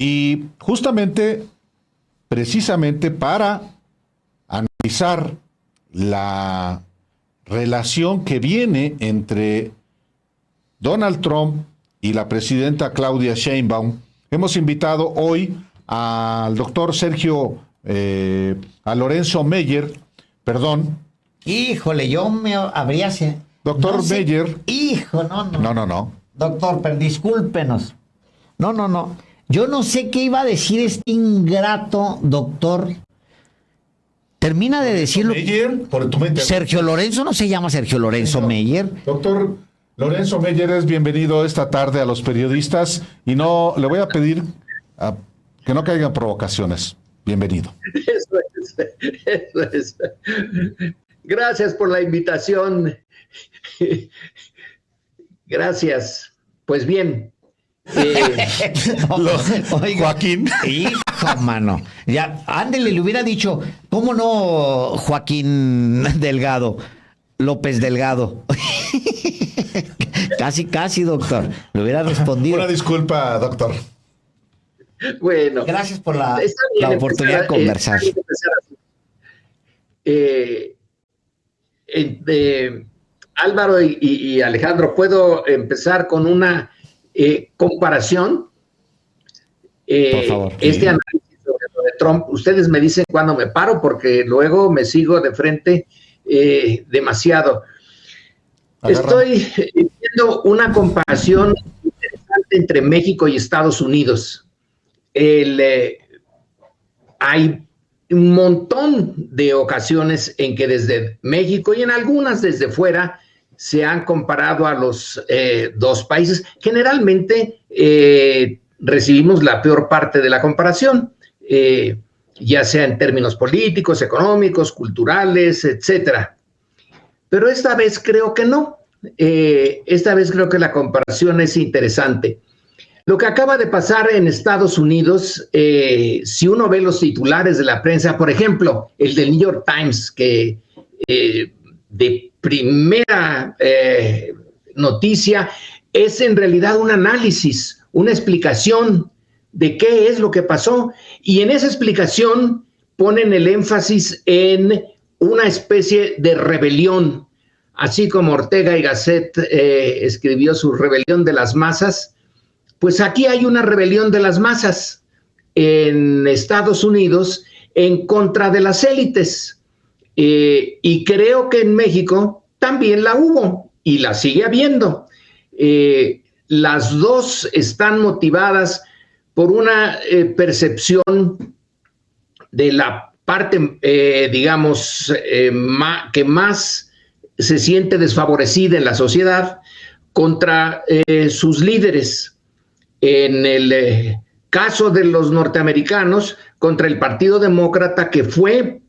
Y justamente, precisamente para analizar la relación que viene entre Donald Trump y la presidenta Claudia Sheinbaum, hemos invitado hoy al doctor a Lorenzo Meyer, perdón. Híjole, yo me habría... Doctor no sé, Meyer. Hijo, no. No. Doctor, pero discúlpenos. No. Yo no sé qué iba a decir este ingrato doctor. Termina de decirlo. Meyer, por tu mente. Sergio Lorenzo, no se llama Sergio Lorenzo Meyer. Doctor Lorenzo Meyer es bienvenido esta tarde a los periodistas y no le voy a pedir que no caigan provocaciones. Bienvenido. Eso es. Gracias por la invitación. Gracias. Pues bien. Joaquín. Hijo, mano. Ya, ándele, le hubiera dicho, ¿cómo no, Joaquín Delgado? López Delgado. Casi, doctor. Le hubiera respondido. Una disculpa, doctor. Bueno. Gracias por la oportunidad de conversar. Álvaro y Alejandro, ¿puedo empezar con una comparación? Por favor. Este análisis sobre lo de Trump, ustedes me dicen cuándo me paro, porque luego me sigo de frente demasiado. Estoy viendo una comparación interesante entre México y Estados Unidos. Hay un montón de ocasiones en que desde México y en algunas desde fuera se han comparado a los dos países. Generalmente recibimos la peor parte de la comparación, ya sea en términos políticos, económicos, culturales, etcétera. Pero esta vez creo que no. Esta vez creo que la comparación es interesante. Lo que acaba de pasar en Estados Unidos, si uno ve los titulares de la prensa, por ejemplo, el del New York Times, que de primera noticia es en realidad un análisis, una explicación de qué es lo que pasó. Y en esa explicación ponen el énfasis en una especie de rebelión, así como Ortega y Gasset escribió su Rebelión de las Masas. Pues aquí hay una rebelión de las masas en Estados Unidos en contra de las élites. Y creo que en México también la hubo y la sigue habiendo. Las dos están motivadas por una percepción de la parte, que más se siente desfavorecida en la sociedad contra sus líderes. En el caso de los norteamericanos, contra el Partido Demócrata, que fue,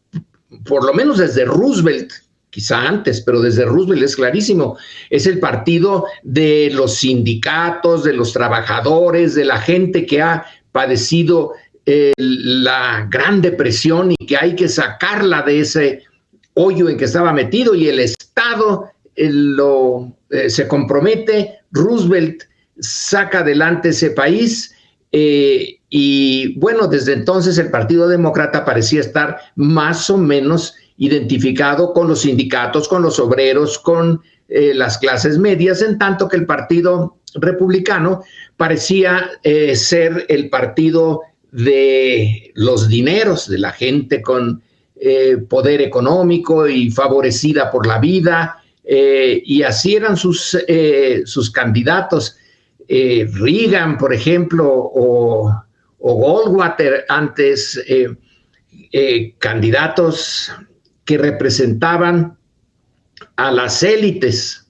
por lo menos desde Roosevelt, quizá antes, pero desde Roosevelt es clarísimo, es el partido de los sindicatos, de los trabajadores, de la gente que ha padecido la Gran Depresión y que hay que sacarla de ese hoyo en que estaba metido, y el Estado se compromete. Roosevelt saca adelante ese país y bueno, desde entonces el Partido Demócrata parecía estar más o menos identificado con los sindicatos, con los obreros, con las clases medias, en tanto que el Partido Republicano parecía ser el partido de los dineros, de la gente con poder económico y favorecida por la vida, y así eran sus candidatos. Reagan, por ejemplo, o Goldwater, antes candidatos que representaban a las élites.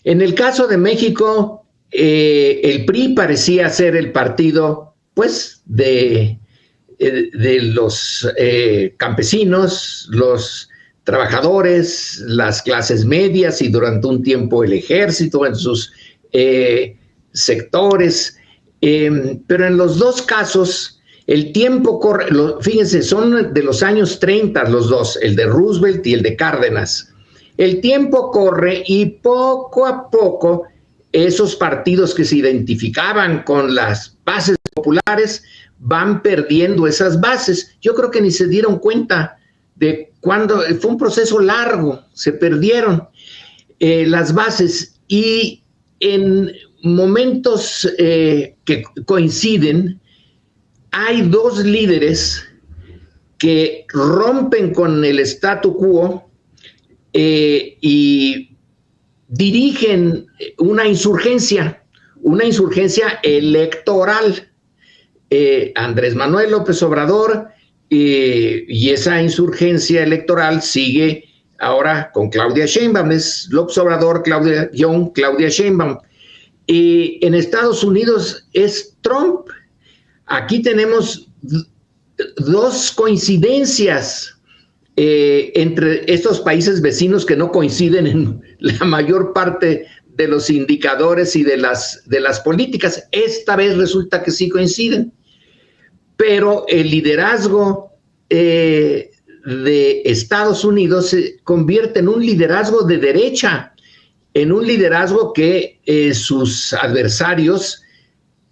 En el caso de México, el PRI parecía ser el partido, pues, de los campesinos, los trabajadores, las clases medias y durante un tiempo el ejército en sus sectores, pero en los dos casos el tiempo corre. Fíjense, son de los años 30 los dos, el de Roosevelt y el de Cárdenas. El tiempo corre y poco a poco esos partidos que se identificaban con las bases populares van perdiendo esas bases. Yo creo que ni se dieron cuenta de cuando fue un proceso largo, se perdieron las bases, y en momentos que coinciden, hay dos líderes que rompen con el statu quo y dirigen una insurgencia electoral. Andrés Manuel López Obrador, y esa insurgencia electoral sigue ahora con Claudia Sheinbaum. Es López Obrador, Claudia Sheinbaum. Y en Estados Unidos es Trump. Aquí tenemos dos coincidencias entre estos países vecinos que no coinciden en la mayor parte de los indicadores y de las políticas. Esta vez resulta que sí coinciden, pero el liderazgo de Estados Unidos se convierte en un liderazgo de derecha, en un liderazgo que sus adversarios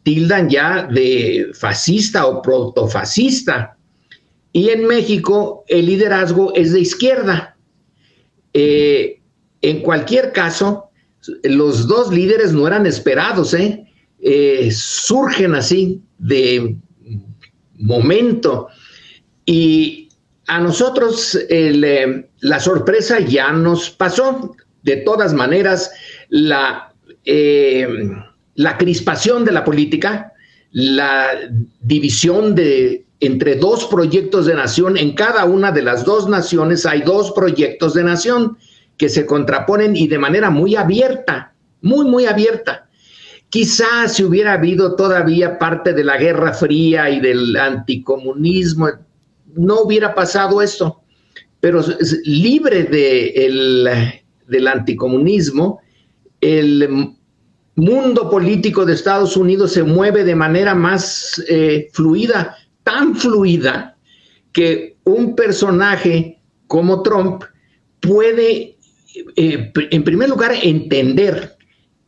tildan ya de fascista o protofascista. Y en México el liderazgo es de izquierda. En cualquier caso, los dos líderes no eran esperados, surgen así de momento. Y a nosotros la sorpresa ya nos pasó. De todas maneras, la crispación de la política, la división entre dos proyectos de nación, en cada una de las dos naciones hay dos proyectos de nación que se contraponen, y de manera muy abierta, muy abierta. Quizás si hubiera habido todavía parte de la Guerra Fría y del anticomunismo, no hubiera pasado esto, pero libre del anticomunismo, el mundo político de Estados Unidos se mueve de manera más fluida, tan fluida que un personaje como Trump puede, en primer lugar, entender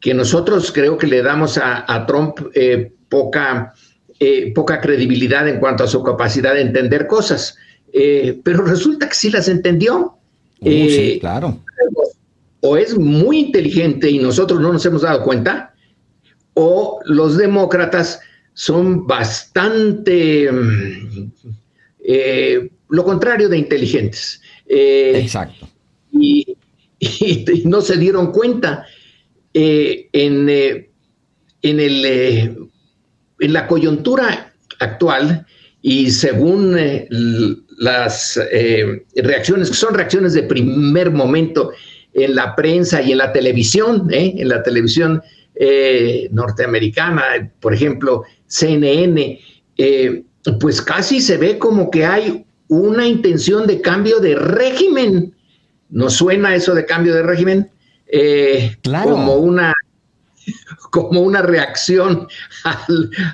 que nosotros creo que le damos a Trump poca credibilidad en cuanto a su capacidad de entender cosas, pero resulta que sí las entendió. Sí, claro. O es muy inteligente y nosotros no nos hemos dado cuenta, o los demócratas son bastante lo contrario de inteligentes. Exacto. Y no se dieron cuenta en la coyuntura actual, y según las reacciones, que son reacciones de primer momento en la prensa y en la televisión, norteamericana, por ejemplo, CNN, pues casi se ve como que hay una intención de cambio de régimen. ¿Nos suena eso de cambio de régimen? Claro. Como una reacción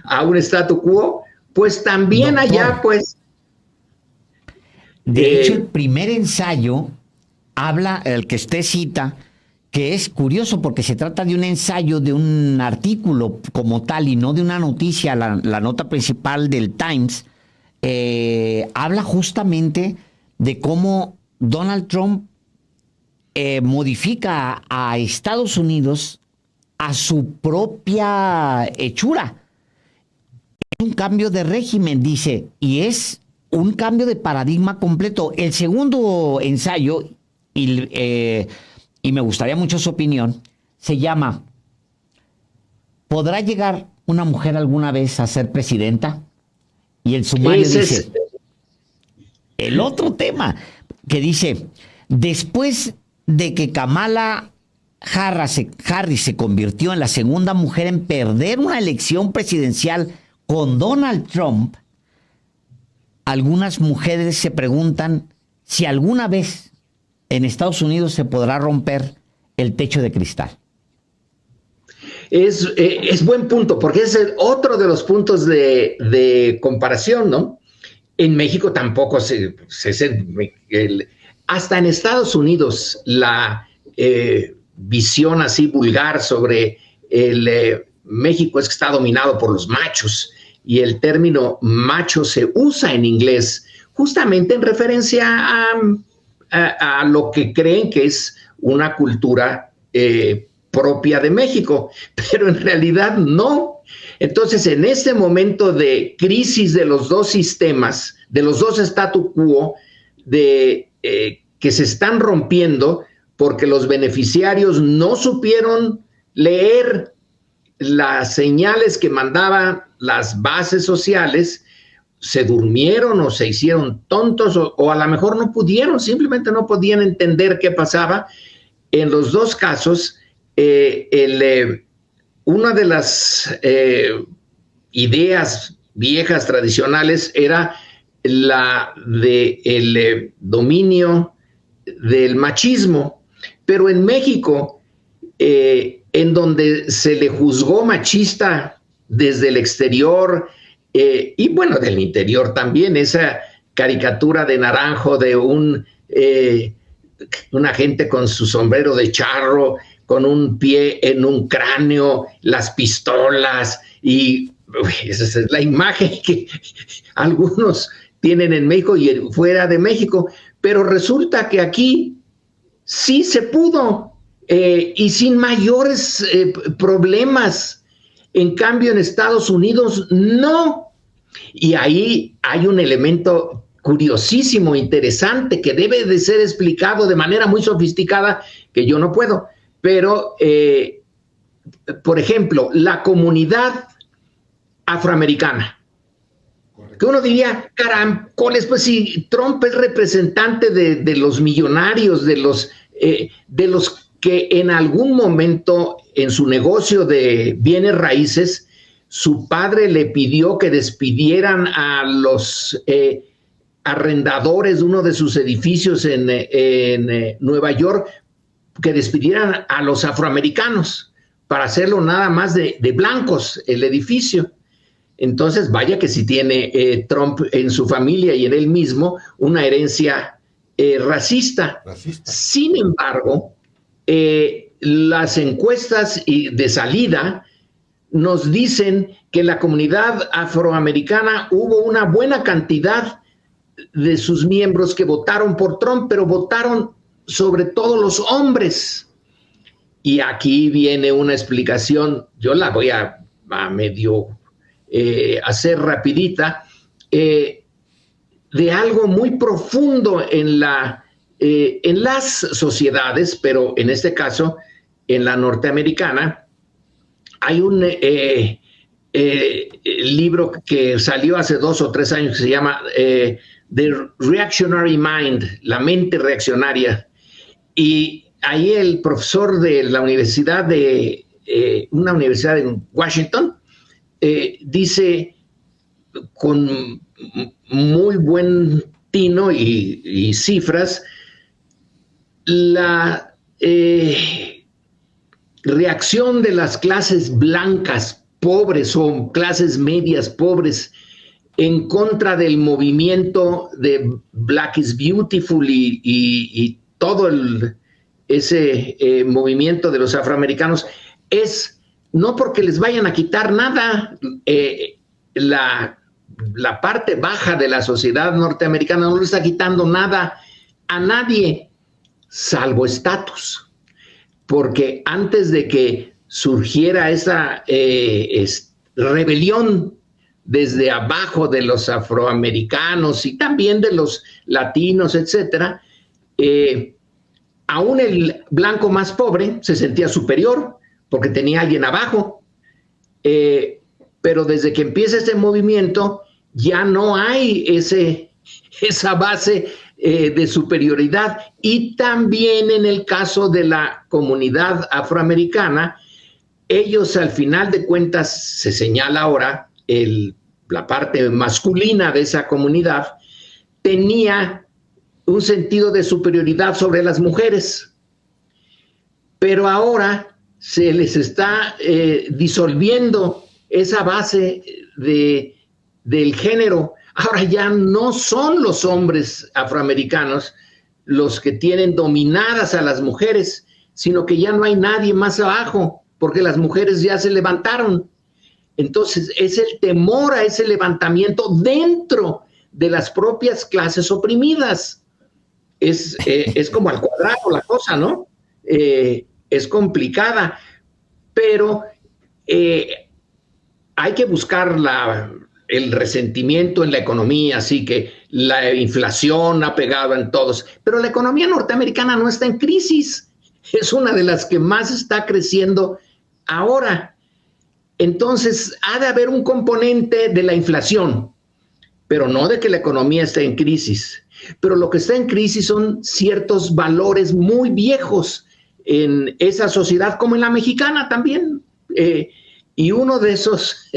a un statu quo. Pues también Doctor, allá, pues. De hecho, el primer ensayo habla, el que usted cita, que es curioso porque se trata de un ensayo, de un artículo como tal y no de una noticia. La nota principal del Times habla justamente de cómo Donald Trump modifica a Estados Unidos a su propia hechura. Es un cambio de régimen, dice, y es un cambio de paradigma completo. El segundo ensayo, y me gustaría mucho su opinión, se llama ¿Podrá llegar una mujer alguna vez a ser presidenta? Y el sumario dice, el otro tema, que dice, después de que Kamala Harris se convirtió en la segunda mujer en perder una elección presidencial con Donald Trump, algunas mujeres se preguntan si alguna vez en Estados Unidos se podrá romper el techo de cristal. Es buen punto, porque es otro de los puntos de comparación, ¿no? En México tampoco hasta en Estados Unidos la visión así vulgar sobre el México es que está dominado por los machos, y el término macho se usa en inglés justamente en referencia a lo que creen que es una cultura propia de México, pero en realidad no. Entonces, en este momento de crisis de los dos sistemas, de los dos statu quo, que se están rompiendo porque los beneficiarios no supieron leer las señales que mandaban las bases sociales, se durmieron o se hicieron tontos o a lo mejor no pudieron, simplemente no podían entender qué pasaba. En los dos casos, una de las ideas viejas tradicionales era la del dominio del machismo, pero en México, en donde se le juzgó machista desde el exterior y bueno, del interior también, esa caricatura de Naranjo de una gente con su sombrero de charro, con un pie en un cráneo, las pistolas, y esa es la imagen que algunos tienen en México y fuera de México, pero resulta que aquí sí se pudo y sin mayores problemas. En cambio, en Estados Unidos no. Y ahí hay un elemento curiosísimo, interesante, que debe de ser explicado de manera muy sofisticada, que yo no puedo. Pero, por ejemplo, la comunidad afroamericana, que uno diría, caramboles, pues si Trump es representante de los millonarios, de los que en algún momento en su negocio de bienes raíces, su padre le pidió que despidieran a los arrendadores de uno de sus edificios en Nueva York, que despidieran a los afroamericanos para hacerlo nada más de blancos el edificio. Entonces, vaya que si tiene Trump en su familia y en él mismo una herencia racista. Sin embargo, las encuestas de salida nos dicen que en la comunidad afroamericana hubo una buena cantidad de sus miembros que votaron por Trump, pero votaron sobre todo los hombres. Y aquí viene una explicación, yo la voy a medio hacer rapidita, de algo muy profundo en las sociedades, pero en este caso, en la norteamericana. Hay un libro que salió hace 2 o 3 años que se llama The Reactionary Mind, la mente reaccionaria. Y ahí el profesor de la universidad una universidad en Washington, dice con muy buen tino y cifras, la reacción de las clases blancas pobres o clases medias pobres en contra del movimiento de Black is Beautiful y todo ese movimiento de los afroamericanos es no porque les vayan a quitar nada, la parte baja de la sociedad norteamericana no le está quitando nada a nadie, salvo estatus. Porque antes de que surgiera esa rebelión desde abajo de los afroamericanos y también de los latinos, etcétera, aún el blanco más pobre se sentía superior porque tenía a alguien abajo. Pero desde que empieza este movimiento ya no hay esa base de superioridad. Y también en el caso de la comunidad afroamericana, ellos al final de cuentas, se señala ahora, la parte masculina de esa comunidad tenía un sentido de superioridad sobre las mujeres, pero ahora se les está disolviendo esa base del género. Ahora ya no son los hombres afroamericanos los que tienen dominadas a las mujeres, sino que ya no hay nadie más abajo, porque las mujeres ya se levantaron. Entonces, es el temor a ese levantamiento dentro de las propias clases oprimidas. Es como al cuadrado la cosa, ¿no? Es complicada, pero hay que buscar el resentimiento en la economía, así que la inflación ha pegado en todos, pero la economía norteamericana no está en crisis, es una de las que más está creciendo ahora. Entonces, ha de haber un componente de la inflación, pero no de que la economía esté en crisis. Pero lo que está en crisis son ciertos valores muy viejos en esa sociedad, como en la mexicana también. Y uno de esos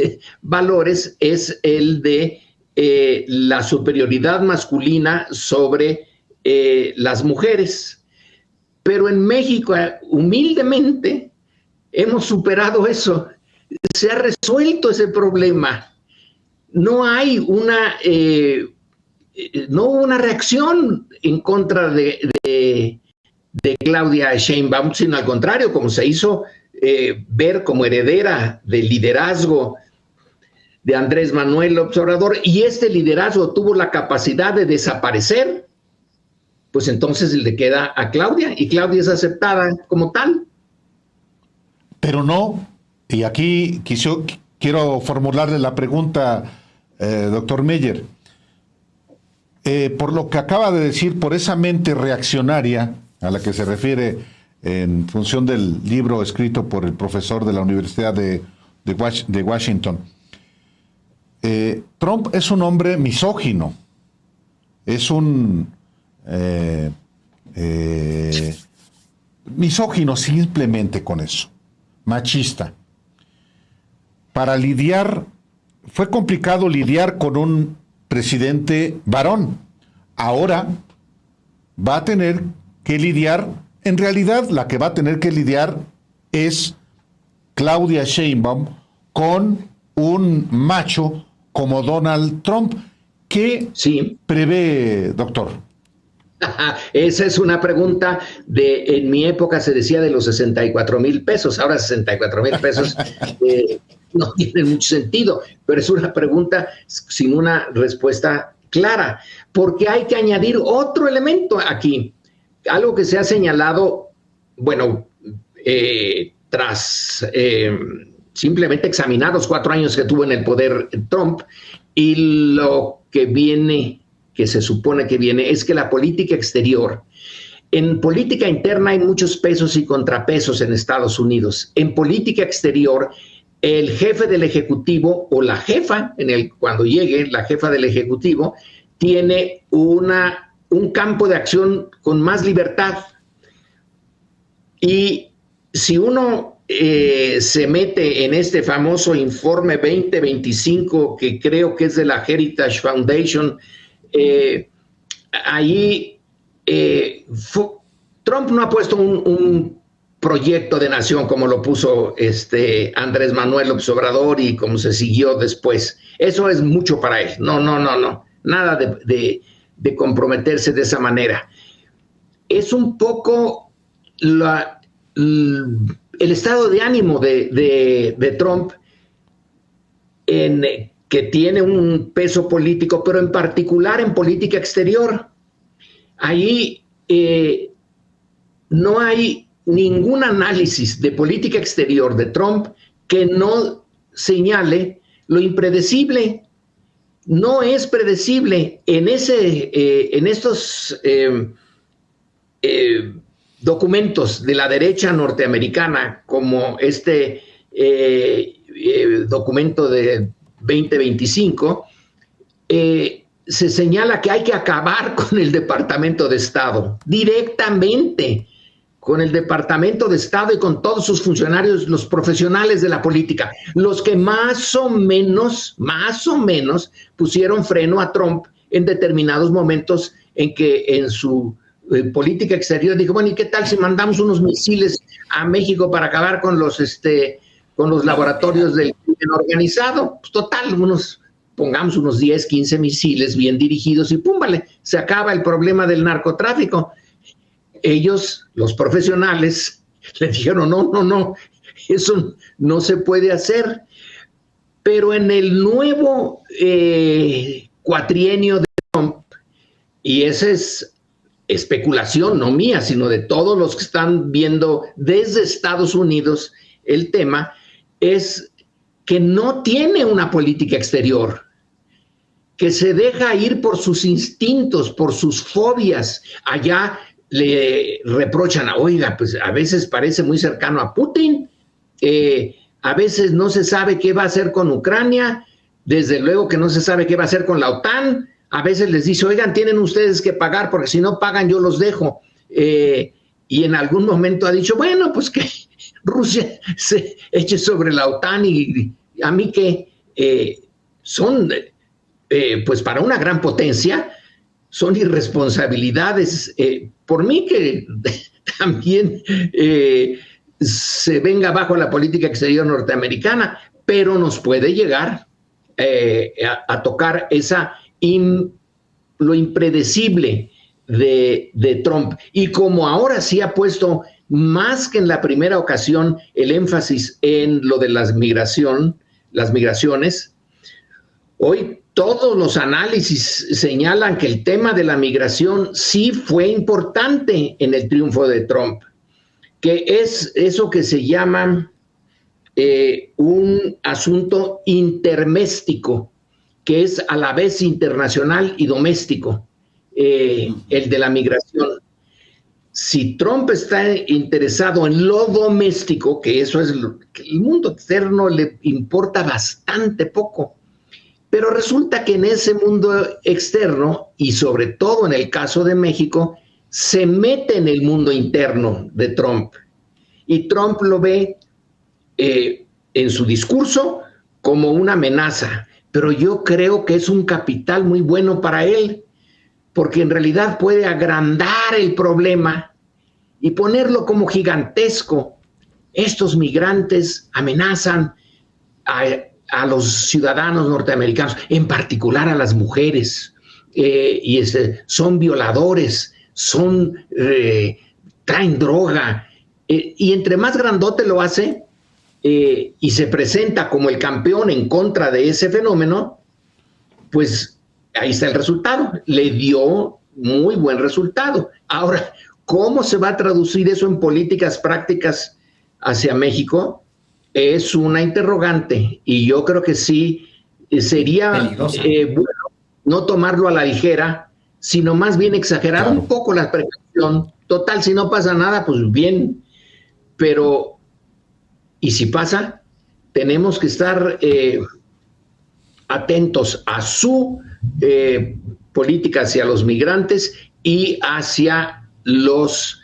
valores es el de la superioridad masculina sobre las mujeres. Pero en México, humildemente, hemos superado eso. Se ha resuelto ese problema. No hay no hubo una reacción en contra de Claudia Sheinbaum, sino al contrario, como se hizo ver como heredera del liderazgo de Andrés Manuel López Obrador, y este liderazgo tuvo la capacidad de desaparecer, pues entonces le queda a Claudia, y Claudia es aceptada como tal. Pero no, y aquí quiero formularle la pregunta, doctor Meyer. Por lo que acaba de decir, por esa mente reaccionaria a la que se refiere en función del libro escrito por el profesor de la Universidad de Washington, Trump es un hombre misógino, es un misógino simplemente con eso, machista. Para lidiar, fue complicado lidiar con un presidente varón. Ahora va a tener que lidiar, en realidad la que va a tener que lidiar es Claudia Sheinbaum con un macho como Donald Trump. ¿Qué prevé, doctor? Esa es una pregunta en mi época se decía de los 64,000 pesos, ahora 64,000 pesos no tiene mucho sentido, pero es una pregunta sin una respuesta clara, porque hay que añadir otro elemento aquí, algo que se ha señalado, bueno, tras simplemente examinar los 4 años que tuvo en el poder Trump, y lo que viene, que se supone que viene, es que la política exterior, en política interna hay muchos pesos y contrapesos en Estados Unidos. En política exterior, el jefe del Ejecutivo o la jefa, cuando llegue la jefa del Ejecutivo, tiene un campo de acción con más libertad. Y si uno se mete en este famoso informe 2025, que creo que es de la Heritage Foundation, ahí Trump no ha puesto un proyecto de nación como lo puso Andrés Manuel López Obrador y como se siguió después. Eso es mucho para él. No. Nada de comprometerse de esa manera. Es un poco el estado de ánimo de Trump que tiene un peso político, pero en particular en política exterior. Ahí no hay ningún análisis de política exterior de Trump que no señale lo impredecible. No es predecible en estos documentos de la derecha norteamericana, como este documento de 2025, se señala que hay que acabar con el Departamento de Estado, directamente con el Departamento de Estado y con todos sus funcionarios, los profesionales de la política, los que más o menos pusieron freno a Trump en determinados momentos en que en su política exterior dijo, bueno, ¿y qué tal si mandamos unos misiles a México para acabar con los laboratorios del crimen organizado? Pues total, pongamos unos 10, 15 misiles bien dirigidos y pum, vale, se acaba el problema del narcotráfico. Ellos, los profesionales, le dijeron, no, eso no se puede hacer. Pero en el nuevo cuatrienio de Trump, y esa es especulación no mía, sino de todos los que están viendo desde Estados Unidos el tema, es que no tiene una política exterior, que se deja ir por sus instintos, por sus fobias. Allá le reprochan, oiga, pues a veces parece muy cercano a Putin, a veces no se sabe qué va a hacer con Ucrania, desde luego que no se sabe qué va a hacer con la OTAN, a veces les dice, oigan, tienen ustedes que pagar, porque si no pagan yo los dejo. Y en algún momento ha dicho, bueno, pues que Rusia se eche sobre la OTAN y a mí que son, pues para una gran potencia, son irresponsabilidades. Por mí que también se venga bajo la política exterior norteamericana, pero nos puede llegar a tocar lo impredecible de Trump. Y como ahora sí ha puesto más que en la primera ocasión el énfasis en lo de las migraciones, hoy todos los análisis señalan que el tema de la migración sí fue importante en el triunfo de Trump, que es eso que se llama un asunto interméstico, que es a la vez internacional y doméstico, el de la migración. Si Trump está interesado en lo doméstico, que eso es lo que el mundo externo le importa bastante poco, pero resulta que en ese mundo externo, y sobre todo en el caso de México, se mete en el mundo interno de Trump. Y Trump lo ve en su discurso como una amenaza, pero yo creo que es un capital muy bueno para él, porque en realidad puede agrandar el problema y ponerlo como gigantesco. Estos migrantes amenazan a los ciudadanos norteamericanos, en particular a las mujeres, y son violadores, traen droga, y entre más grandote lo hace, y se presenta como el campeón en contra de ese fenómeno, pues ahí está el resultado. Le dio muy buen resultado. Ahora, ¿cómo se va a traducir eso en políticas prácticas hacia México? Es una interrogante, y yo creo que sí sería bueno no tomarlo a la ligera, sino más bien exagerar un poco la precaución. Total, si no pasa nada, pues bien, pero y si pasa, tenemos que estar atentos a su política hacia los migrantes y hacia los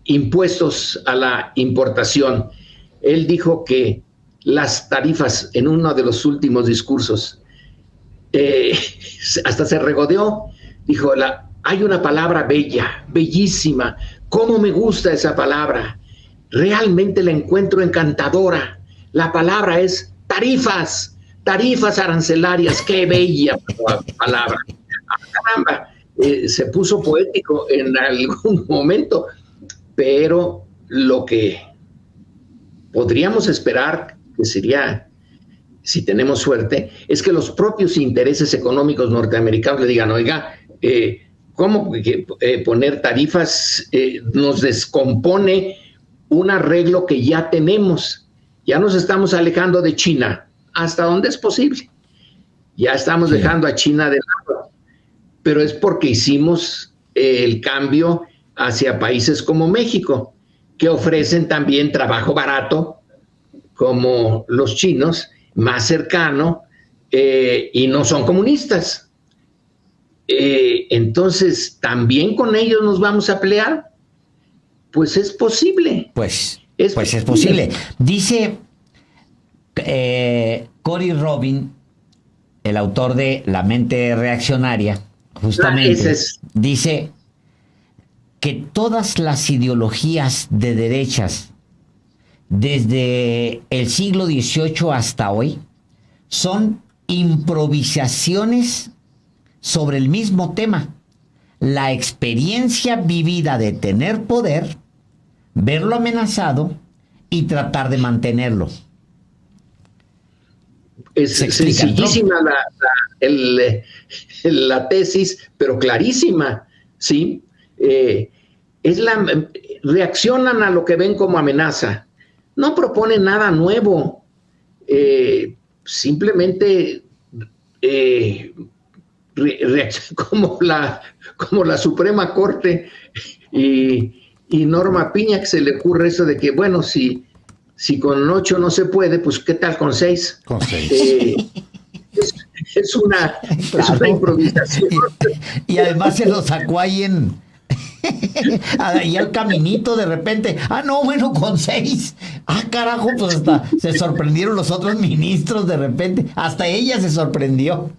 impuestos a la importación. Él dijo que las tarifas, en uno de los últimos discursos, hasta se regodeó, dijo, hay una palabra bella, bellísima, ¿cómo me gusta esa palabra? Realmente la encuentro encantadora. La palabra es tarifas arancelarias. ¡Qué bella palabra! Caramba, se puso poético en algún momento, pero lo que podríamos esperar, que sería, si tenemos suerte, es que los propios intereses económicos norteamericanos le digan, oiga, ¿cómo poner tarifas nos descompone un arreglo que ya tenemos? Ya nos estamos alejando de China, hasta donde es posible. Ya estamos dejando a China de lado, pero es porque hicimos el cambio hacia países como México, que ofrecen también trabajo barato, como los chinos, más cercano, y no son comunistas. Entonces, ¿también con ellos nos vamos a pelear? Pues es posible. Pues es posible. Dice Cory Robin, el autor de La mente reaccionaria, justamente, dice que todas las ideologías de derechas desde el siglo XVIII hasta hoy son improvisaciones sobre el mismo tema. La experiencia vivida de tener poder, verlo amenazado y tratar de mantenerlo. Es sencillísima la tesis, pero clarísima, ¿sí? Reaccionan a lo que ven como amenaza. No proponen nada nuevo. Simplemente como la Suprema Corte y Norma Piña, que se le ocurre eso de que, bueno, si con 8 no se puede, pues ¿qué tal con 6? Con 6. Es una improvisación. Y además se lo sacó ahí ahí al caminito de repente. No, bueno, con 6. Carajo, pues hasta se sorprendieron los otros ministros de repente. Hasta ella se sorprendió.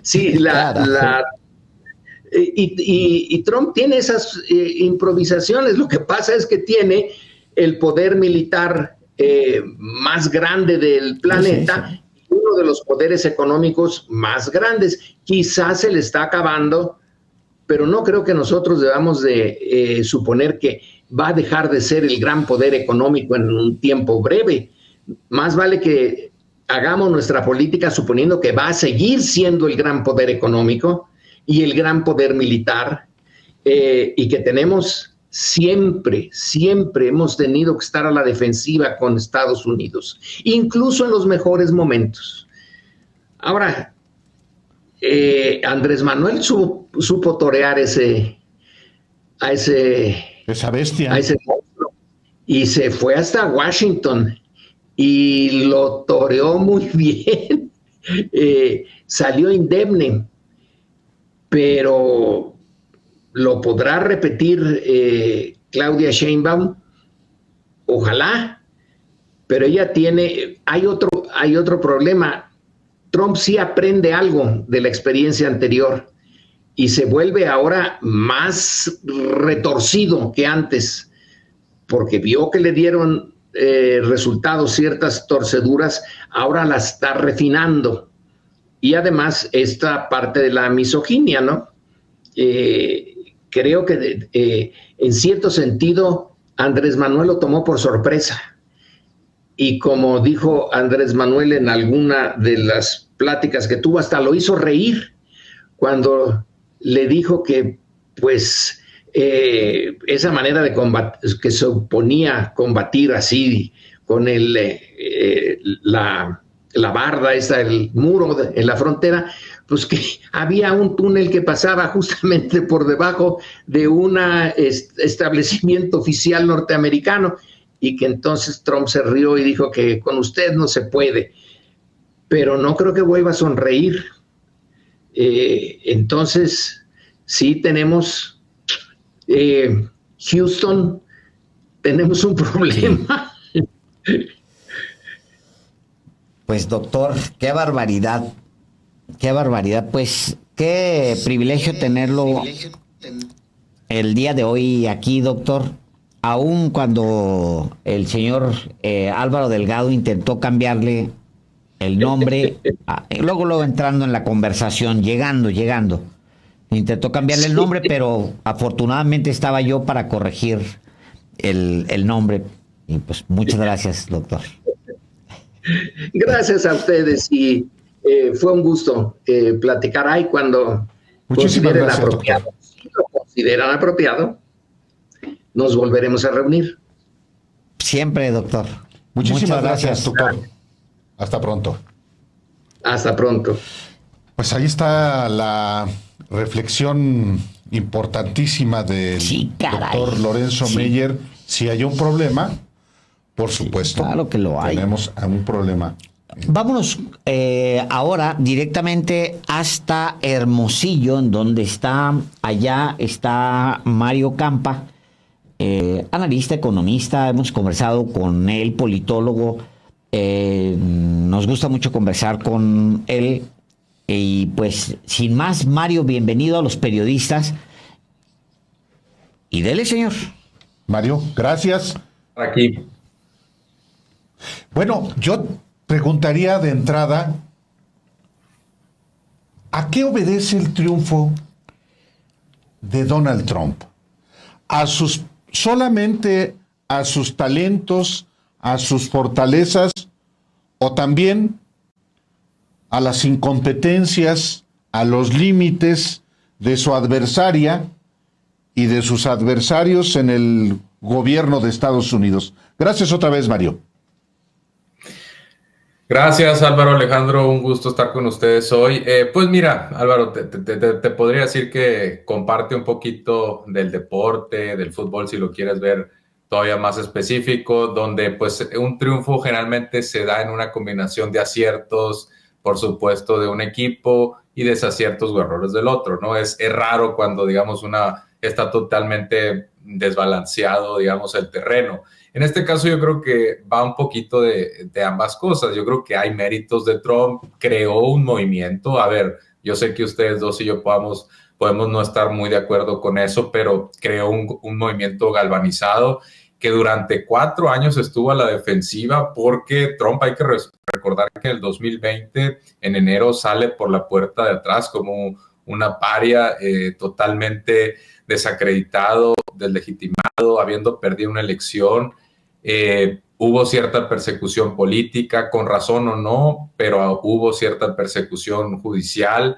Sí, y Trump tiene esas improvisaciones. Lo que pasa es que tiene el poder militar más grande del planeta, sí. Uno de los poderes económicos más grandes. Quizás se le está acabando, pero no creo que nosotros debamos de suponer que va a dejar de ser el gran poder económico en un tiempo breve. Más vale que hagamos nuestra política suponiendo que va a seguir siendo el gran poder económico y el gran poder militar, y que tenemos siempre hemos tenido que estar a la defensiva con Estados Unidos, incluso en los mejores momentos. Ahora, Andrés Manuel supo torear esa bestia, a ese monstruo, y se fue hasta Washington y lo toreó muy bien. Salió indemne, pero lo podrá repetir Claudia Sheinbaum, ojalá, pero ella hay otro problema. Trump sí aprende algo de la experiencia anterior y se vuelve ahora más retorcido que antes, porque vio que le dieron resultados ciertas torceduras, ahora las está refinando. Y además esta parte de la misoginia, ¿no? Creo que en cierto sentido Andrés Manuel lo tomó por sorpresa. Y como dijo Andrés Manuel en alguna de las pláticas que tuvo, hasta lo hizo reír cuando le dijo que, pues, esa manera de combatir, que se oponía combatir así, con la barda, el muro en la frontera, pues que había un túnel que pasaba justamente por debajo de un establecimiento oficial norteamericano, y que entonces Trump se rió y dijo que con usted no se puede, pero no creo que vuelva a sonreír. Entonces, sí tenemos, Houston, tenemos un problema. Pues doctor, qué barbaridad, pues qué privilegio tenerlo el día de hoy aquí, doctor. Aún cuando el señor Álvaro Delgado intentó cambiarle el nombre, luego entrando en la conversación, llegando, intentó cambiarle el nombre, pero afortunadamente estaba yo para corregir el nombre. Y pues muchas gracias, doctor. Gracias a ustedes, y fue un gusto platicar ahí cuando consideren apropiado. Si lo consideran apropiado, nos volveremos a reunir. Siempre, doctor. Muchísimas gracias, doctor. Hasta pronto. Hasta pronto. Pues ahí está la reflexión importantísima del doctor Lorenzo Meyer. Si hay un problema, por supuesto, claro que lo hay. Tenemos un problema. Vámonos ahora directamente hasta Hermosillo, en donde allá está Mario Campa, analista, economista. Hemos conversado con él, politólogo. Nos gusta mucho conversar con él. Y pues, sin más, Mario, bienvenido a Los Periodistas. Y dele, señor. Mario, gracias. Aquí. Bueno, yo preguntaría de entrada, ¿a qué obedece el triunfo de Donald Trump? ¿Solamente a sus talentos, a sus fortalezas, o también a las incompetencias, a los límites de su adversaria y de sus adversarios en el gobierno de Estados Unidos. Gracias otra vez, Mario. Gracias, Álvaro. Alejandro, un gusto estar con ustedes hoy. Pues mira, Álvaro, te podría decir que comparte un poquito del deporte, del fútbol, si lo quieres ver todavía más específico, donde pues un triunfo generalmente se da en una combinación de aciertos, por supuesto, de un equipo y desaciertos o errores del otro, ¿no? Es raro cuando, digamos, está totalmente desbalanceado, digamos, el terreno. En este caso yo creo que va un poquito de ambas cosas. Yo creo que hay méritos de Trump, creó un movimiento. A ver, yo sé que ustedes dos y yo podemos no estar muy de acuerdo con eso, pero creó un movimiento galvanizado que durante 4 años estuvo a la defensiva porque Trump, hay que recordar que en el 2020, en enero, sale por la puerta de atrás como una paria, totalmente desacreditado, deslegitimado, habiendo perdido una elección. Hubo cierta persecución política, con razón o no, pero hubo cierta persecución judicial.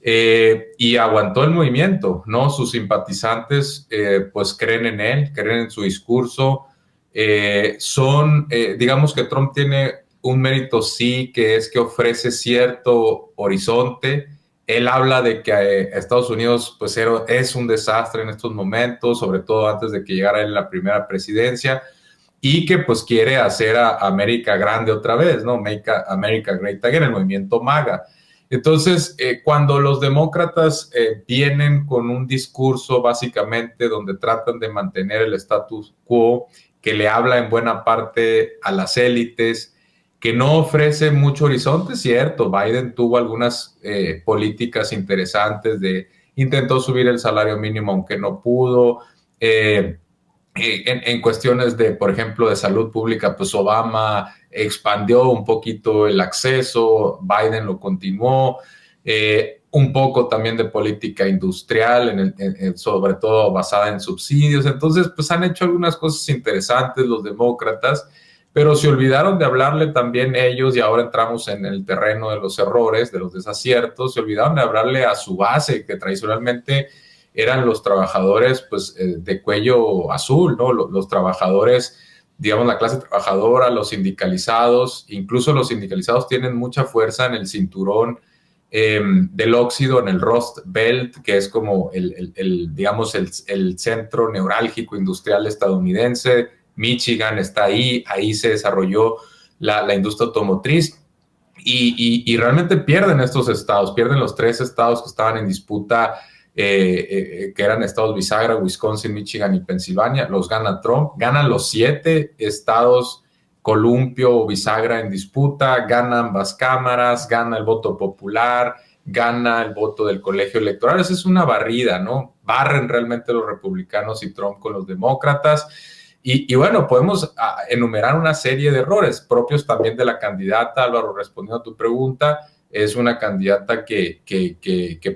Y aguantó el movimiento, ¿no? Sus simpatizantes pues creen en él, creen en su discurso. Digamos que Trump tiene un mérito, sí, que es que ofrece cierto horizonte. Él habla de que Estados Unidos pues es un desastre en estos momentos, sobre todo antes de que llegara él a la primera presidencia, y que pues quiere hacer a América grande otra vez, ¿no? Make America Great Again, el movimiento MAGA. Entonces, cuando los demócratas vienen con un discurso básicamente donde tratan de mantener el status quo, que le habla en buena parte a las élites, que no ofrece mucho horizonte, cierto, Biden tuvo algunas políticas interesantes, intentó subir el salario mínimo aunque no pudo, en cuestiones de, por ejemplo, de salud pública, pues Obama expandió un poquito el acceso, Biden lo continuó, un poco también de política industrial, sobre todo basada en subsidios. Entonces, pues han hecho algunas cosas interesantes los demócratas, pero se olvidaron de hablarle también ellos, y ahora entramos en el terreno de los errores, de los desaciertos, se olvidaron de hablarle a su base, que tradicionalmente eran los trabajadores pues, de cuello azul, ¿no? Los trabajadores, digamos, la clase trabajadora, los sindicalizados, incluso los sindicalizados tienen mucha fuerza en el cinturón del óxido, en el Rust Belt, que es como digamos, el centro neurálgico industrial estadounidense. Michigan está ahí se desarrolló la industria automotriz, y realmente pierden estos estados, pierden los 3 estados que estaban en disputa, que eran estados bisagra, Wisconsin, Michigan y Pensilvania. Los gana Trump, ganan los 7 estados columpio o bisagra en disputa, gana ambas cámaras, gana el voto popular, gana el voto del colegio electoral. Esa es una barrida, ¿no? Barren realmente los republicanos y Trump con los demócratas. Y bueno, podemos enumerar una serie de errores propios también de la candidata. Álvaro, respondiendo a tu pregunta, es una candidata que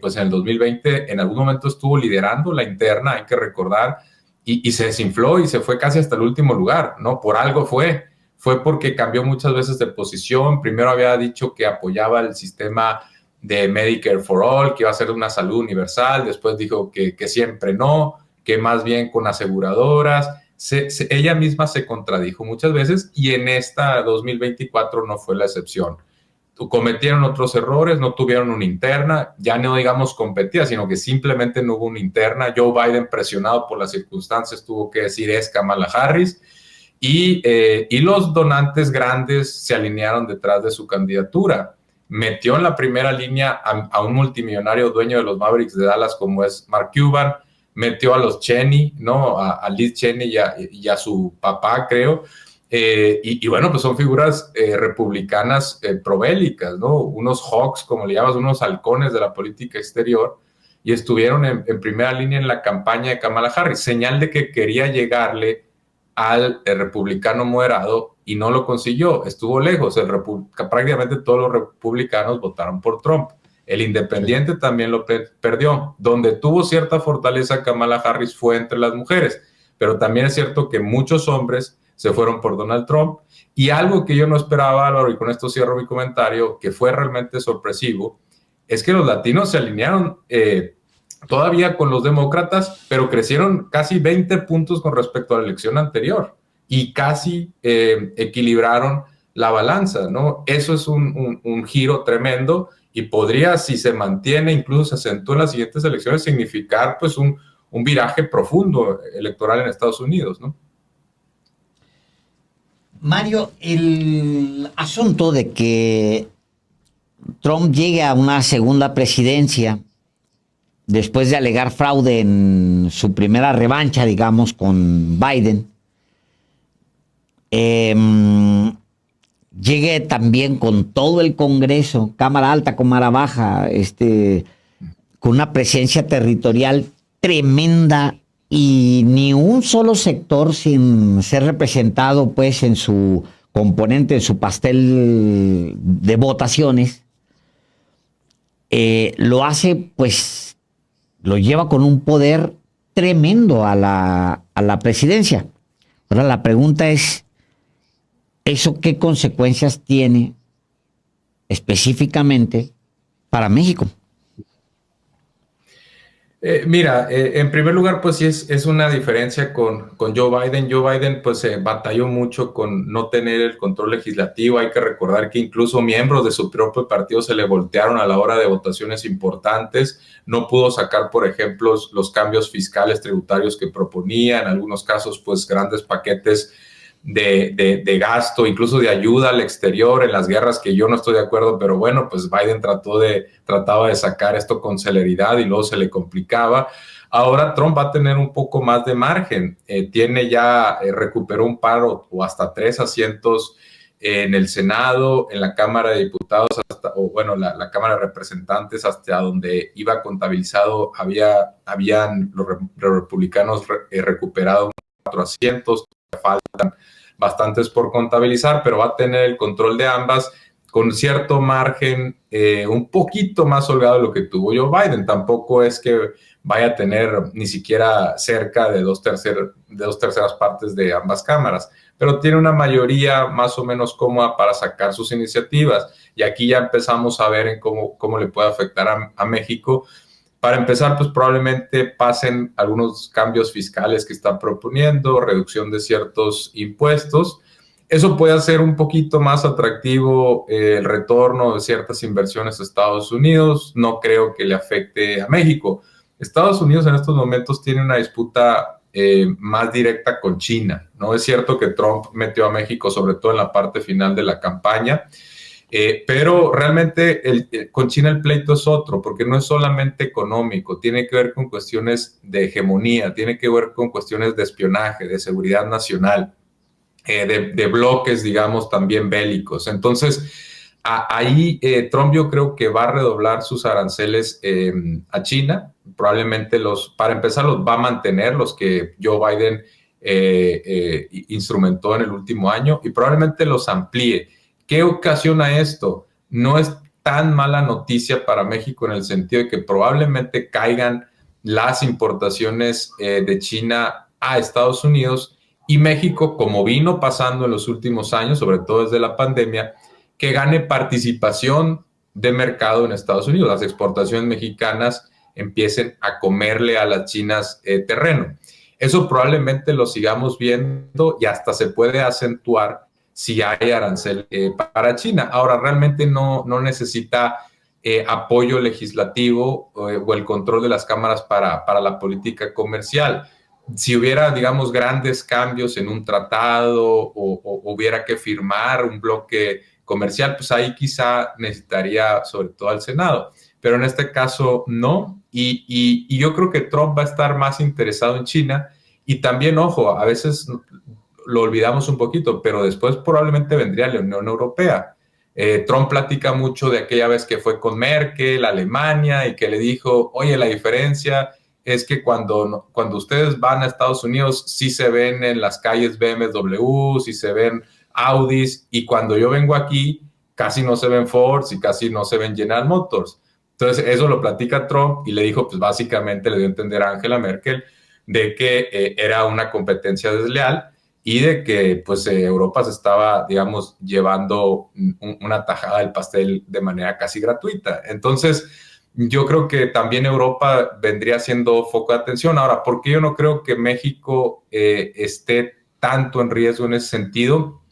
pues en el 2020 en algún momento estuvo liderando la interna, hay que recordar, y se desinfló y se fue casi hasta el último lugar, ¿no? Por algo fue porque cambió muchas veces de posición. Primero había dicho que apoyaba el sistema de Medicare for All, que iba a ser una salud universal, después dijo que siempre no, que más bien con aseguradoras. Ella misma se contradijo muchas veces, y en esta 2024 no fue la excepción. Cometieron otros errores, no tuvieron una interna, ya no digamos competía, sino que simplemente no hubo una interna. Joe Biden, presionado por las circunstancias, tuvo que decir es Kamala Harris, y los donantes grandes se alinearon detrás de su candidatura. Metió en la primera línea a un multimillonario dueño de los Mavericks de Dallas como es Mark Cuban, metió a los Cheney, ¿no? A Liz Cheney y a su papá, creo. Y bueno, pues son figuras republicanas probélicas, ¿no? Unos hawks, como le llamas, unos halcones de la política exterior, y estuvieron en primera línea en la campaña de Kamala Harris, señal de que quería llegarle al republicano moderado, y no lo consiguió, estuvo lejos. Prácticamente todos los republicanos votaron por Trump. El independiente también lo perdió. Donde tuvo cierta fortaleza Kamala Harris fue entre las mujeres, pero también es cierto que muchos hombres se fueron por Donald Trump. Y algo que yo no esperaba, Álvaro, y con esto cierro mi comentario, que fue realmente sorpresivo, es que los latinos se alinearon todavía con los demócratas, pero crecieron casi 20 puntos con respecto a la elección anterior y casi equilibraron la balanza, ¿no? Eso es un giro tremendo y podría, si se mantiene, incluso se acentúa en las siguientes elecciones, significar pues un viraje profundo electoral en Estados Unidos, ¿no? Mario, el asunto de que Trump llegue a una segunda presidencia después de alegar fraude en su primera revancha, digamos, con Biden, llegue también con todo el Congreso, Cámara Alta, Cámara Baja, con una presencia territorial tremenda y ni un solo sector sin ser representado pues en su componente, en su pastel de votaciones, lo hace pues, lo lleva con un poder tremendo a la presidencia. Ahora la pregunta es, ¿eso qué consecuencias tiene específicamente para México? Mira, en primer lugar, pues sí es una diferencia con Joe Biden. Joe Biden pues batalló mucho con no tener el control legislativo. Hay que recordar que incluso miembros de su propio partido se le voltearon a la hora de votaciones importantes. No pudo sacar, por ejemplo, los cambios fiscales tributarios que proponía. En algunos casos, pues grandes paquetes de gasto, incluso de ayuda al exterior en las guerras, que yo no estoy de acuerdo, pero bueno, pues Biden trataba de sacar esto con celeridad y luego se le complicaba. Ahora Trump va a tener un poco más de margen, recuperó un par o hasta 3 asientos en el Senado, en la Cámara de Diputados, la Cámara de Representantes, hasta donde iba contabilizado, habían los republicanos recuperado 4 asientos, faltan bastantes por contabilizar, pero va a tener el control de ambas con cierto margen, un poquito más holgado de lo que tuvo Joe Biden. Tampoco es que vaya a tener ni siquiera cerca de dos terceras partes de ambas cámaras, pero tiene una mayoría más o menos cómoda para sacar sus iniciativas. Y aquí ya empezamos a ver en cómo le puede afectar a México. Para empezar, pues probablemente pasen algunos cambios fiscales que está proponiendo, reducción de ciertos impuestos. Eso puede hacer un poquito más atractivo el retorno de ciertas inversiones a Estados Unidos. No creo que le afecte a México. Estados Unidos en estos momentos tiene una disputa más directa con China, ¿no? Es cierto que Trump metió a México, sobre todo en la parte final de la campaña, pero realmente con China el pleito es otro, porque no es solamente económico, tiene que ver con cuestiones de hegemonía, tiene que ver con cuestiones de espionaje, de seguridad nacional, de bloques, digamos, también bélicos. Entonces, ahí Trump yo creo que va a redoblar sus aranceles a China. Probablemente para empezar, los va a mantener, los que Joe Biden instrumentó en el último año, y probablemente los amplíe. ¿Qué ocasiona esto? No es tan mala noticia para México en el sentido de que probablemente caigan las importaciones de China a Estados Unidos, y México, como vino pasando en los últimos años, sobre todo desde la pandemia, que gane participación de mercado en Estados Unidos. Las exportaciones mexicanas empiecen a comerle a las chinas terreno. Eso probablemente lo sigamos viendo y hasta se puede acentuar si hay arancel para China. Ahora, realmente no necesita apoyo legislativo o el control de las cámaras para la política comercial. Si hubiera, digamos, grandes cambios en un tratado o hubiera que firmar un bloque comercial, pues ahí quizá necesitaría sobre todo al Senado. Pero en este caso no. Y yo creo que Trump va a estar más interesado en China. Y también, ojo, a veces lo olvidamos un poquito, pero después probablemente vendría la Unión Europea. Trump platica mucho de aquella vez que fue con Merkel, Alemania, y que le dijo, oye, la diferencia es que cuando ustedes van a Estados Unidos, sí se ven en las calles BMW, sí se ven Audis, y cuando yo vengo aquí, casi no se ven Fords y casi no se ven General Motors. Entonces, eso lo platica Trump y le dijo, pues básicamente le dio a entender a Angela Merkel de que era una competencia desleal. y de que pues Europa se estaba, digamos, llevando una tajada del pastel de manera casi gratuita. Entonces, yo creo que también Europa vendría siendo foco de atención. Ahora, ¿por qué yo no creo que México esté tanto en riesgo en ese sentido?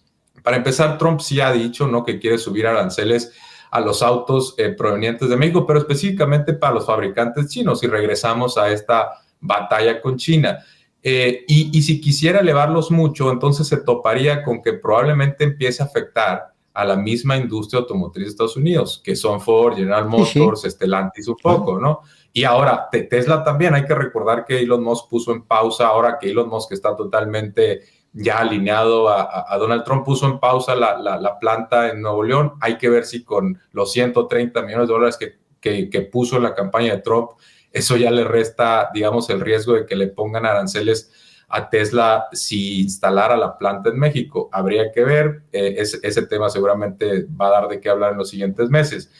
Para empezar, Trump sí ha dicho, ¿no?, que quiere subir aranceles a los autos provenientes de México, pero específicamente para los fabricantes chinos, y regresamos a esta batalla con China. Y si quisiera elevarlos mucho, entonces se toparía con que probablemente empiece a afectar a la misma industria automotriz de Estados Unidos, que son Ford, General Motors, Stellantis un poco, ¿no? Y ahora, Tesla también, hay que recordar que Elon Musk puso en pausa, ahora que Elon Musk está totalmente ya alineado a Donald Trump, puso en pausa la planta en Nuevo León. Hay que ver si con los 130 millones de dólares que puso en la campaña de Trump, eso ya le resta, digamos, el riesgo de que le pongan aranceles a Tesla si instalara la planta en México. Habría que ver, ese tema seguramente va a dar de qué hablar en los siguientes meses.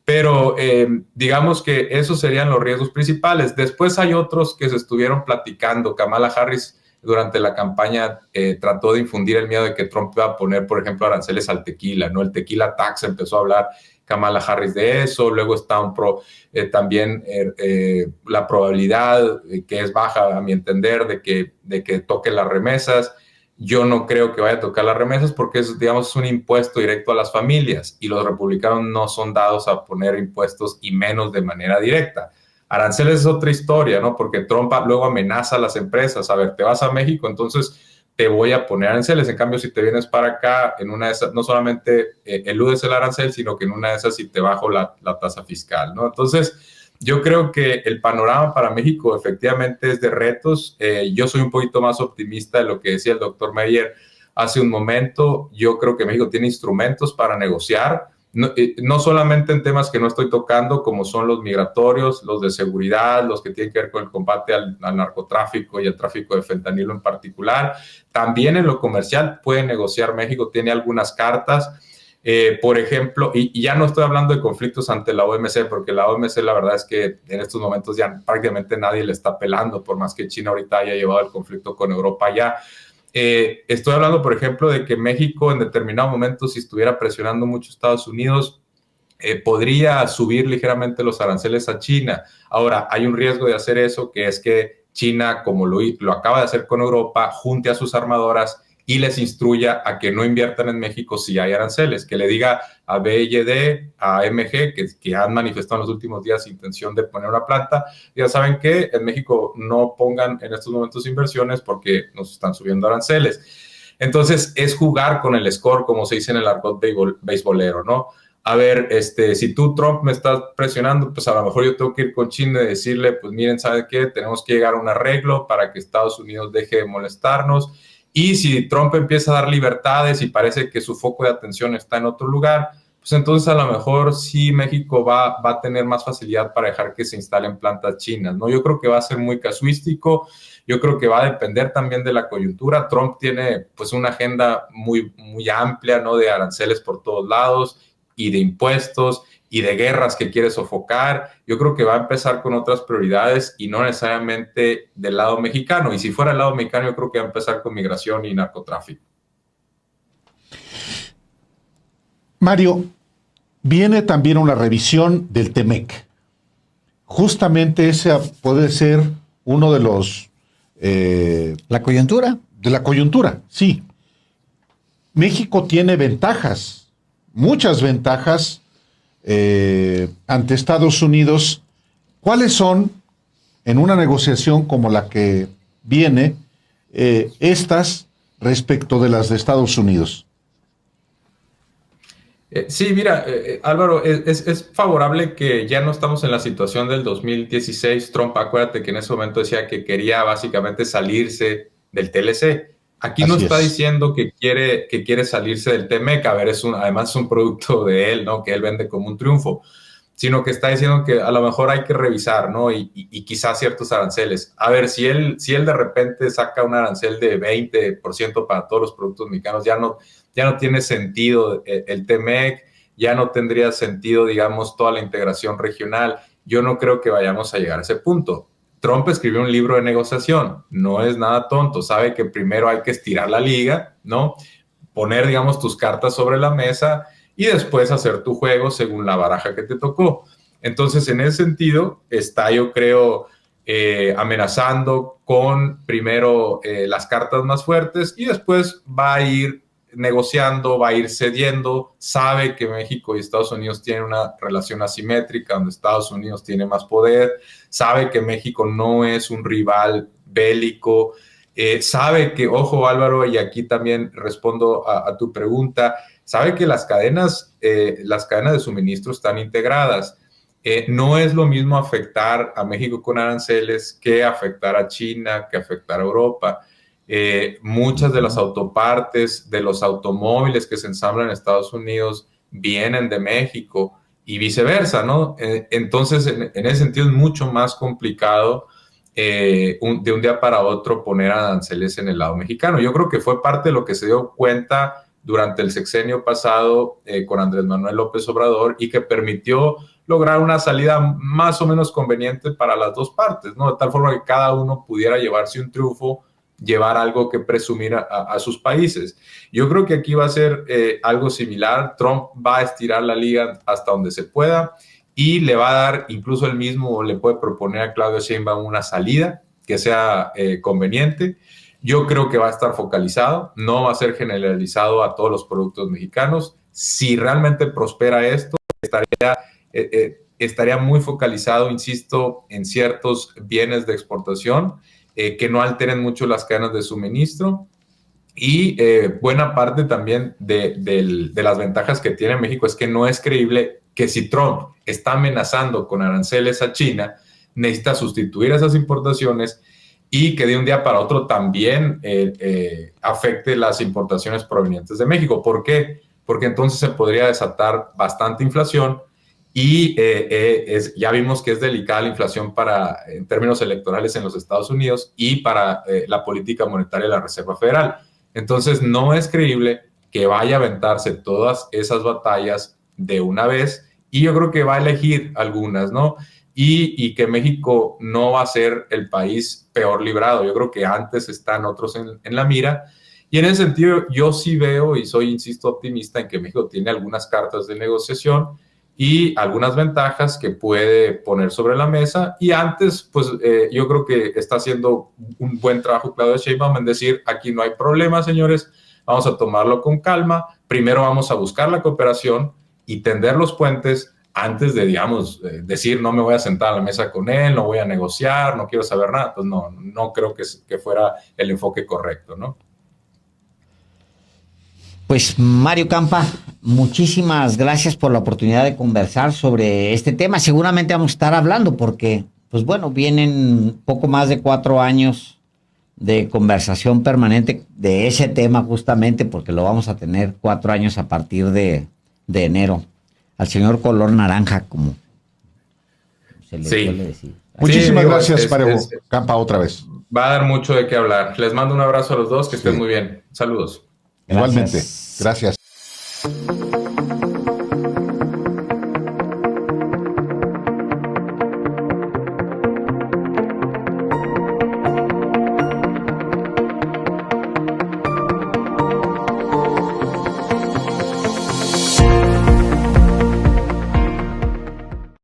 Pero digamos que esos serían los riesgos principales. Después hay otros que se estuvieron platicando. Kamala Harris durante la campaña trató de infundir el miedo de que Trump iba a poner, por ejemplo, aranceles al tequila, ¿no? El tequila tax, empezó a hablar Kamala Harris de eso. Luego está también la probabilidad, que es baja a mi entender, de que toque las remesas. Yo no creo que vaya a tocar las remesas porque es, digamos, un impuesto directo a las familias, y los republicanos no son dados a poner impuestos, y menos de manera directa. Aranceles es otra historia, ¿no? Porque Trump luego amenaza a las empresas. A ver, te vas a México, entonces te voy a poner aranceles. En cambio, si te vienes para acá, en una de esas, no solamente eludes el arancel, sino que en una de esas sí te bajo la tasa fiscal, ¿no? Entonces, yo creo que el panorama para México efectivamente es de retos. Yo soy un poquito más optimista de lo que decía el doctor Meyer hace un momento. Yo creo que México tiene instrumentos para negociar. No solamente en temas que no estoy tocando, como son los migratorios, los de seguridad, los que tienen que ver con el combate al narcotráfico y el tráfico de fentanilo en particular. También en lo comercial puede negociar México, tiene algunas cartas. Por ejemplo, y ya no estoy hablando de conflictos ante la OMC, porque la OMC la verdad es que en estos momentos ya prácticamente nadie le está pelando, por más que China ahorita haya llevado el conflicto con Europa ya. Estoy hablando, por ejemplo, de que México en determinado momento, si estuviera presionando mucho a Estados Unidos, podría subir ligeramente los aranceles a China. Ahora, hay un riesgo de hacer eso, que es que China, como lo acaba de hacer con Europa, junte a sus armadoras y les instruya a que no inviertan en México si hay aranceles, que le diga a BYD, a MG, que han manifestado en los últimos días intención de poner una planta, ya saben que en México no pongan en estos momentos inversiones porque nos están subiendo aranceles. Entonces, es jugar con el score, como se dice en el argot beisbolero, ¿no? A ver, si tú, Trump, me estás presionando, pues a lo mejor yo tengo que ir con China y decirle, pues miren, ¿sabe qué? Tenemos que llegar a un arreglo para que Estados Unidos deje de molestarnos. Y si Trump empieza a dar libertades y parece que su foco de atención está en otro lugar, pues entonces a lo mejor sí México va a tener más facilidad para dejar que se instalen plantas chinas, ¿no? Yo creo que va a ser muy casuístico, yo creo que va a depender también de la coyuntura. Trump tiene pues una agenda muy, muy amplia, ¿no? De aranceles por todos lados y de impuestos y de guerras que quiere sofocar. Yo creo que va a empezar con otras prioridades y no necesariamente del lado mexicano. Y si fuera del lado mexicano, yo creo que va a empezar con migración y narcotráfico. Mario, viene también una revisión del TEMEC. Justamente ese puede ser uno de los... ¿La coyuntura? De la coyuntura, sí. México tiene ventajas, muchas ventajas, ante Estados Unidos. ¿Cuáles son, en una negociación como la que viene, estas respecto de las de Estados Unidos? Sí, mira, Álvaro, es favorable que ya no estamos en la situación del 2016. Trump, acuérdate que en ese momento decía que quería básicamente salirse del TLC. Aquí no está diciendo que quiere salirse del TEMEC. A ver, además es un producto de él, ¿no? Que él vende como un triunfo, sino que está diciendo que a lo mejor hay que revisar, ¿no? Y quizás ciertos aranceles. A ver, si él de repente saca un arancel de 20% para todos los productos mexicanos, ya no tiene sentido el TEMEC, ya no tendría sentido, digamos, toda la integración regional. Yo no creo que vayamos a llegar a ese punto. Trump escribió un libro de negociación, no es nada tonto, sabe que primero hay que estirar la liga, ¿no? Poner, digamos, tus cartas sobre la mesa y después hacer tu juego según la baraja que te tocó. Entonces, en ese sentido, está, yo creo, amenazando con primero las cartas más fuertes y después va a ir negociando, va a ir cediendo, sabe que México y Estados Unidos tienen una relación asimétrica, donde Estados Unidos tiene más poder, sabe que México no es un rival bélico, sabe que, ojo Álvaro, y aquí también respondo a tu pregunta, sabe que las cadenas de suministro están integradas. No es lo mismo afectar a México con aranceles que afectar a China, que afectar a Europa. Muchas de las autopartes de los automóviles que se ensamblan en Estados Unidos vienen de México y viceversa, ¿no? Entonces, en ese sentido es mucho más complicado de un día para otro poner aranceles en el lado mexicano. Yo creo que fue parte de lo que se dio cuenta durante el sexenio pasado con Andrés Manuel López Obrador y que permitió lograr una salida más o menos conveniente para las dos partes, ¿no? De tal forma que cada uno pudiera llevarse un triunfo, llevar algo que presumir a sus países. Yo creo que aquí va a ser algo similar. Trump va a estirar la liga hasta donde se pueda y le va a dar, incluso él mismo le puede proponer a Claudia Sheinbaum una salida que sea conveniente. Yo creo que va a estar focalizado, no va a ser generalizado a todos los productos mexicanos. Si realmente prospera esto, estaría muy focalizado, insisto, en ciertos bienes de exportación que no alteren mucho las cadenas de suministro y buena parte también de las ventajas que tiene México es que no es creíble que si Trump está amenazando con aranceles a China, necesita sustituir esas importaciones y que de un día para otro también afecte las importaciones provenientes de México. ¿Por qué? Porque entonces se podría desatar bastante inflación y ya vimos que es delicada la inflación en términos electorales en los Estados Unidos y para la política monetaria de la Reserva Federal. Entonces no es creíble que vaya a aventarse todas esas batallas de una vez y yo creo que va a elegir algunas, ¿no? Y que México no va a ser el país peor librado. Yo creo que antes están otros en la mira. Y en ese sentido, yo sí veo y soy, insisto, optimista en que México tiene algunas cartas de negociación y algunas ventajas que puede poner sobre la mesa. Y antes, pues yo creo que está haciendo un buen trabajo Claudia Sheinbaum en decir, aquí no hay problema, señores, vamos a tomarlo con calma. Primero vamos a buscar la cooperación y tender los puentes antes de, digamos, decir no me voy a sentar a la mesa con él, no voy a negociar, no quiero saber nada. Pues no creo que fuera el enfoque correcto, ¿no? Pues Mario Campa, muchísimas gracias por la oportunidad de conversar sobre este tema. Seguramente vamos a estar hablando porque, pues bueno, vienen poco más de 4 años de conversación permanente de ese tema justamente porque lo vamos a tener 4 años a partir de enero. Al señor color naranja, como se le suele decir. Muchísimas gracias, Mario Campa, otra vez. Va a dar mucho de qué hablar. Les mando un abrazo a los dos, que estén muy bien. Saludos. Igualmente. Gracias.